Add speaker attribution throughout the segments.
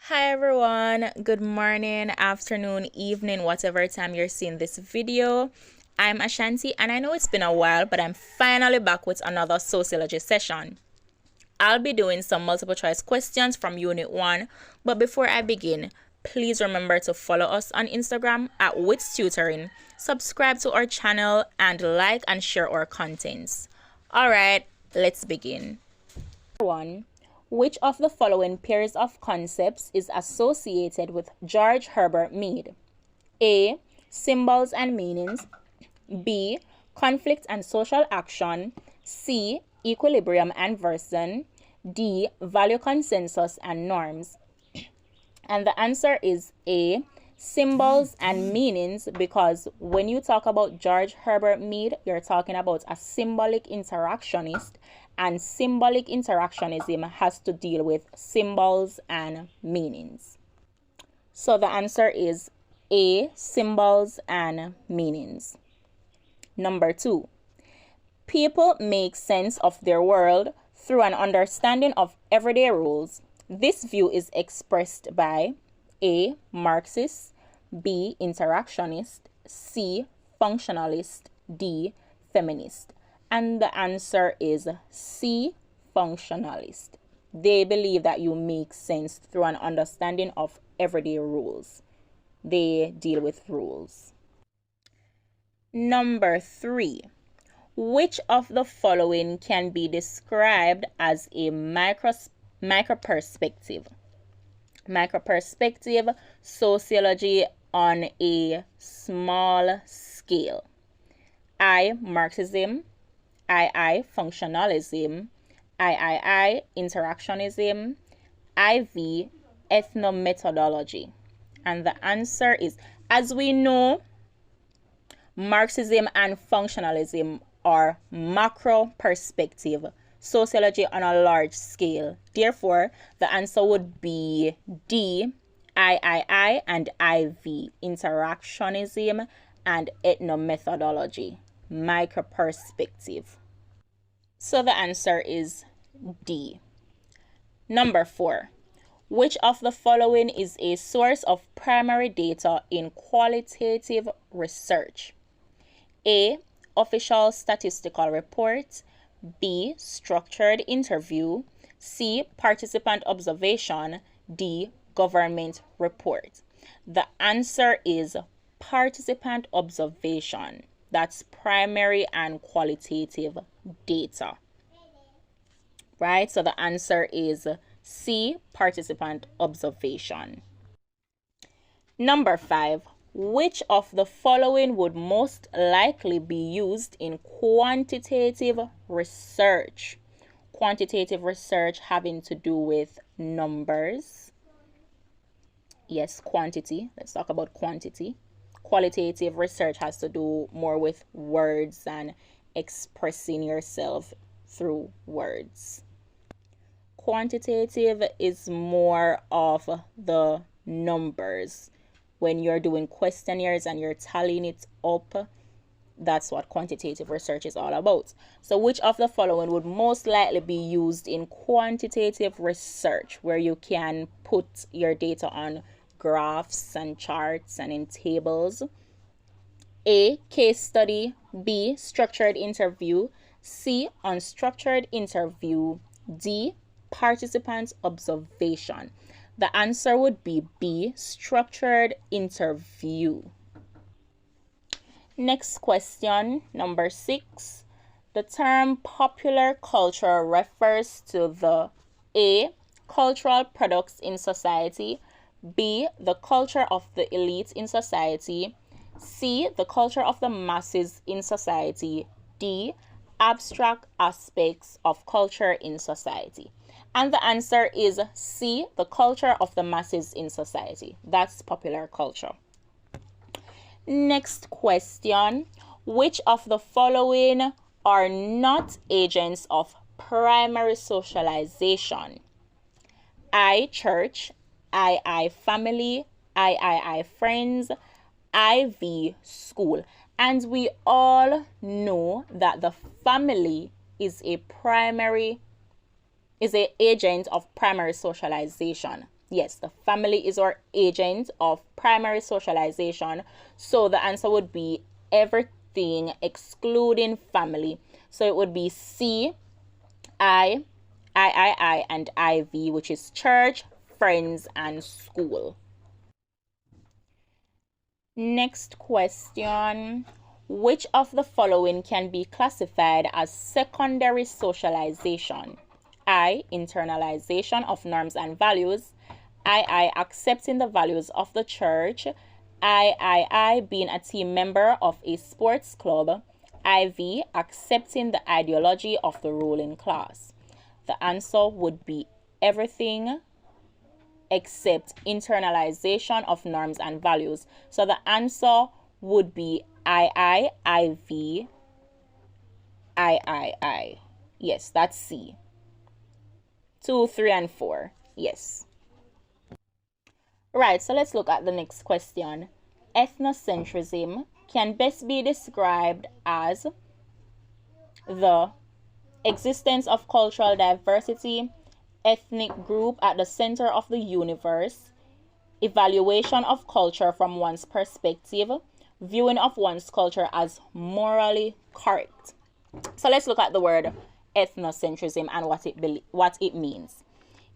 Speaker 1: Hi everyone, good morning, afternoon, evening, whatever time you're seeing this video. I'm Ashanti and I know it's been a while, but I'm finally back with another sociology session. I'll be doing some multiple choice questions from Unit 1, but before I begin, please remember to follow us on Instagram at Tutoring, subscribe to our channel, and like and share our contents. Alright, let's begin. 1. Which of the following pairs of concepts is associated with George Herbert Mead? A. Symbols and meanings. B. Conflict and social action. C. Equilibrium and version. D. Value consensus and norms. And the answer is A. Symbols and meanings, because when you talk about George Herbert Mead, you're talking about a symbolic interactionist, and symbolic interactionism has to deal with symbols and meanings. So the answer is A. Symbols and meanings. Number 2. People make sense of their world through an understanding of everyday rules. This view is expressed by A. Marxist, B. Interactionist, C. Functionalist, D. Feminist. And the answer is C. Functionalist. They believe that you make sense through an understanding of everyday rules. They deal with rules. Number 3. Which of the following can be described as a microperspective? Microperspective, sociology on a small scale. I. Marxism. II. Functionalism. III. Interactionism. IV. Ethnomethodology. And the answer is, as we know, Marxism and functionalism are macro perspective, sociology on a large scale. Therefore, the answer would be D, III and IV, interactionism and ethnomethodology, micro perspective. So the answer is D. Number 4. Which of the following is a source of primary data in qualitative research? A. Official statistical report. B. Structured interview. C. Participant observation. D. Government report. The answer is participant observation. That's primary and qualitative data. Right? So the answer is C. Participant observation. Number 5. Which of the following would most likely be used in quantitative research? Quantitative research having to do with numbers. Yes, quantity. Let's talk about quantity. Qualitative research has to do more with words and expressing yourself through words. Quantitative is more of the numbers. When you're doing questionnaires and you're tallying it up, that's what quantitative research is all about. So which of the following would most likely be used in quantitative research, where you can put your data on graphs and charts and in tables? A. Case study. B. Structured interview. C. Unstructured interview. D. Participant observation. The answer would be B. Structured interview. Next question, number 6. The term popular culture refers to the A. Cultural products in society. B. The culture of the elite in society. C. The culture of the masses in society. D. Abstract aspects of culture in society. And the answer is C. The culture of the masses in society. That's popular culture. Next question. Which of the following are not agents of primary socialization? I. Church. II. Family. III. Friends. IV. School. And we all know that the family is an agent of primary socialization. Yes, the family is our agent of primary socialization. So the answer would be everything excluding family. So it would be C, I, and IV, which is church, friends, and school. Next question. Which of the following can be classified as secondary socialization? I, internalization of norms and values. II, accepting the values of the church. III, being a team member of a sports club. IV, accepting the ideology of the ruling class. The answer would be everything except internalization of norms and values. So the answer would be II, IV, III. Yes, that's C. 2, 3, and 4. Yes. Right, so let's look at the next question. Ethnocentrism can best be described as the existence of cultural diversity, ethnic group at the center of the universe, evaluation of culture from one's perspective, viewing of one's culture as morally correct. So let's look at the word ethnocentrism and what it means.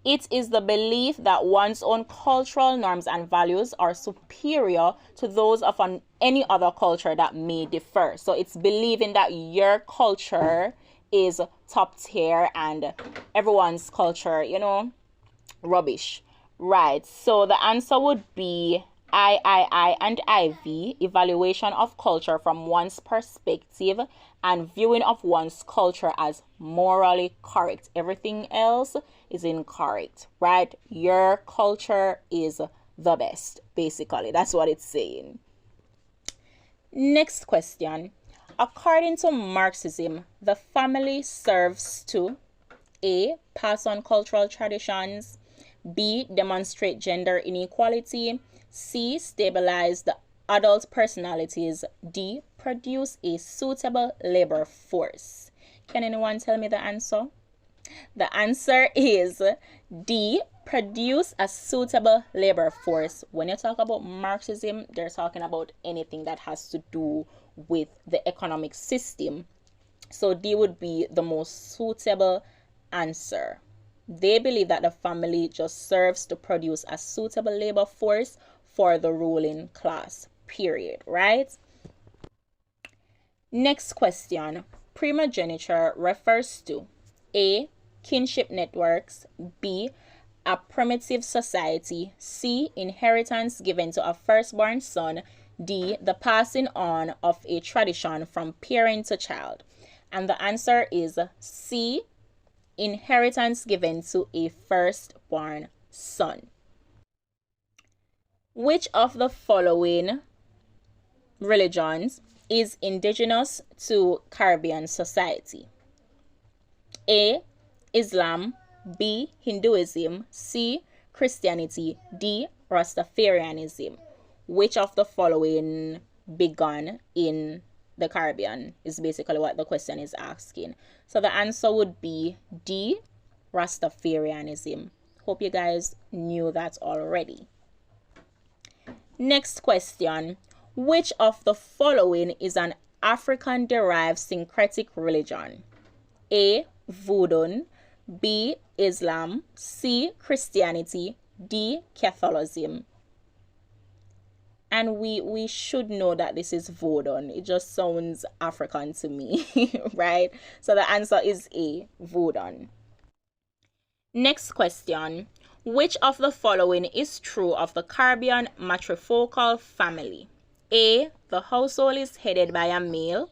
Speaker 1: It is the belief that one's own cultural norms and values are superior to those of any other culture that may differ. So it's believing that your culture is top tier and everyone's culture, rubbish. Right. So the answer would be III and IV, evaluation of culture from one's perspective and viewing of one's culture as morally correct. Everything else is incorrect, right? Your culture is the best, basically. That's what it's saying. Next question. According to Marxism, the family serves to A, pass on cultural traditions, B, demonstrate gender inequality, C, stabilize the adult personalities, D, produce a suitable labor force. Can anyone tell me the answer? The answer is D, produce a suitable labor force. When you talk about Marxism, they're talking about anything that has to do with the economic system. So D would be the most suitable answer. They believe that the family just serves to produce a suitable labor force for the ruling class, period, right? Next question. Primogeniture refers to A, kinship networks, B, a primitive society, C, inheritance given to a firstborn son, D, the passing on of a tradition from parent to child. And the answer is C, inheritance given to a firstborn son. Which of the following religions is indigenous to Caribbean society? A, Islam, B, Hinduism, C, Christianity, D, Rastafarianism. Which of the following began in the Caribbean is basically what the question is asking. So the answer would be D, Rastafarianism. Hope you guys knew that already. Next question. Which of the following is an African-derived syncretic religion? A, Voodoo, B, Islam, C, Christianity, D, Catholicism. And we should know that this is Voodoo. It just sounds African to me, right? So the answer is A, Voodoo. Next question. Which of the following is true of the Caribbean matrifocal family? A, the household is headed by a male.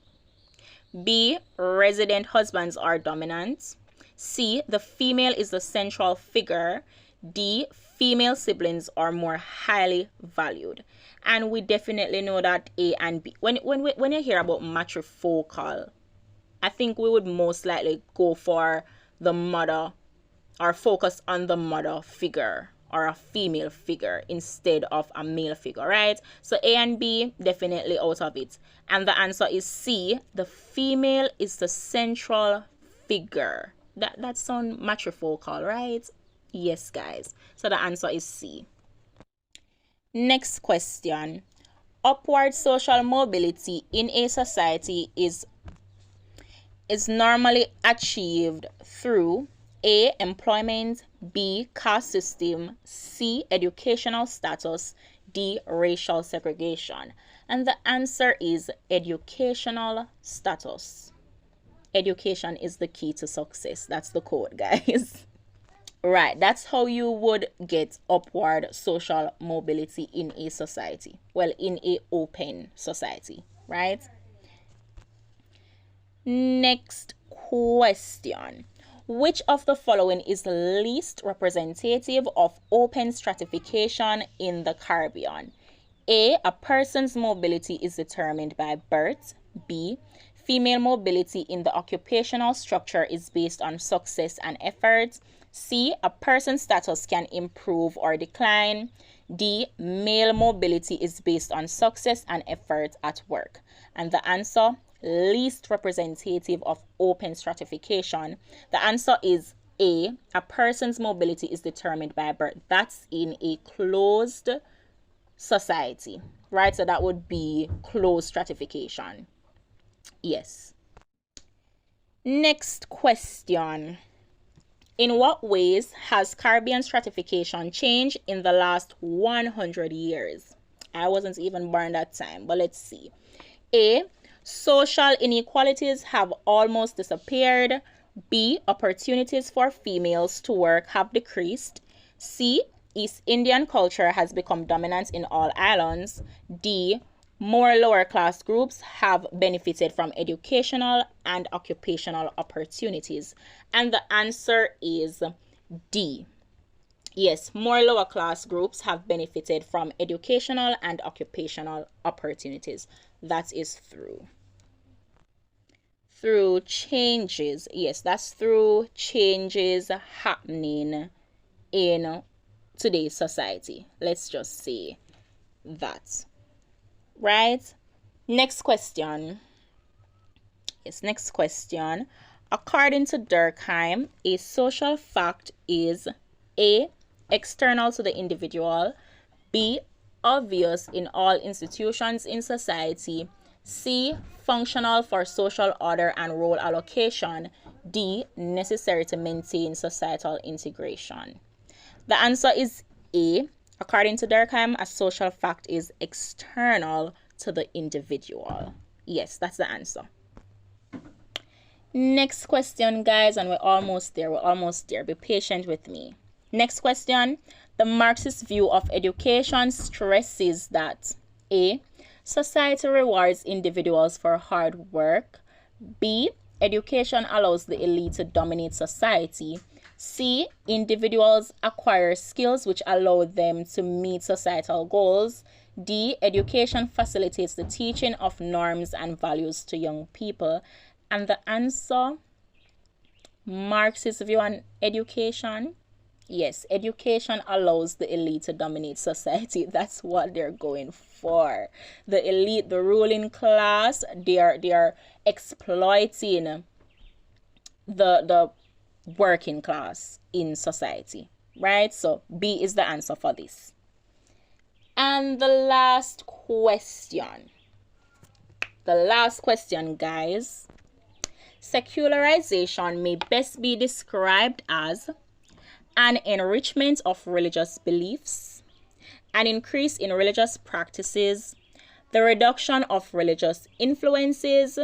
Speaker 1: B, resident husbands are dominant. C, the female is the central figure. D, female siblings are more highly valued. And we definitely know that A and B. When you hear about matrifocal, I think we would most likely go for the mother or focus on the mother figure or a female figure instead of a male figure, right? So A and B, definitely out of it. And the answer is C, the female is the central figure. That sounds matrifocal, right? Yes, guys. So the answer is C. Next question. Upward social mobility in a society is normally achieved through A. Employment, B. Caste system, C. Educational status, D. Racial segregation. And the answer is educational status. Education is the key to success. That's the quote, guys. Right, that's how you would get upward social mobility in a society. Well, in a open society, right? Next question. Which of the following is least representative of open stratification in the Caribbean? A. A person's mobility is determined by birth. B. Female mobility in the occupational structure is based on success and effort. C. A person's status can improve or decline. D. Male mobility is based on success and effort at work. And the answer, least representative of open stratification. The answer is A. A person's mobility is determined by birth. That's in a closed society, right? So that would be closed stratification. Yes. Next question. In what ways has Caribbean stratification changed in the last 100 years? I wasn't even born that time, but let's see. A. Social inequalities have almost disappeared. B. Opportunities for females to work have decreased. C. East Indian culture has become dominant in all islands. D. More lower class groups have benefited from educational and occupational opportunities. And the answer is D. Yes, more lower class groups have benefited from educational and occupational opportunities. That is through changes. Yes, that's through changes happening in today's society. Let's just say that. Right? Next question. Yes, next question. According to Durkheim, a social fact is A. External to the individual. B. Obvious in all institutions in society. C. Functional for social order and role allocation. D. Necessary to maintain societal integration. The answer is A. According to Durkheim, a social fact is external to the individual. Yes, that's the answer. Next question, guys, and we're almost there. Be patient with me. Next question. The Marxist view of education stresses that A. Society rewards individuals for hard work. B. Education allows the elite to dominate society. C. Individuals acquire skills which allow them to meet societal goals. D. Education facilitates the teaching of norms and values to young people. And the answer, Marxist view on education. Yes, education allows the elite to dominate society. That's what they're going for. The elite, the ruling class, they are exploiting the working class in society, right? So B is the answer for this. And the last question, guys. Secularization may best be described as an enrichment of religious beliefs, an increase in religious practices, the reduction of religious influences,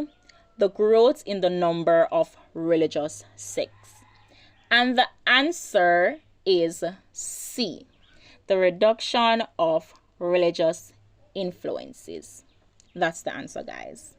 Speaker 1: the growth in the number of religious sects. And the answer is C, the reduction of religious influences. That's the answer, guys.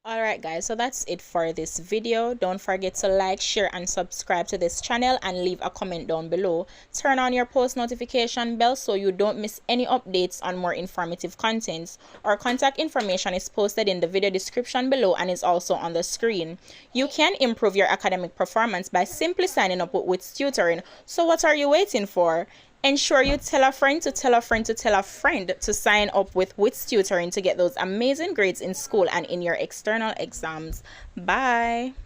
Speaker 1: Alright guys, so that's it for this video. Don't forget to like, share, and subscribe to this channel, and leave a comment down below. Turn on your post notification bell so you don't miss any updates on more informative contents. Our contact information is posted in the video description below and is also on the screen. You can improve your academic performance by simply signing up with Tutoring. So what are you waiting for? Ensure you tell a friend to tell a friend to tell a friend to sign up with Tutoring to get those amazing grades in school and in your external exams. Bye.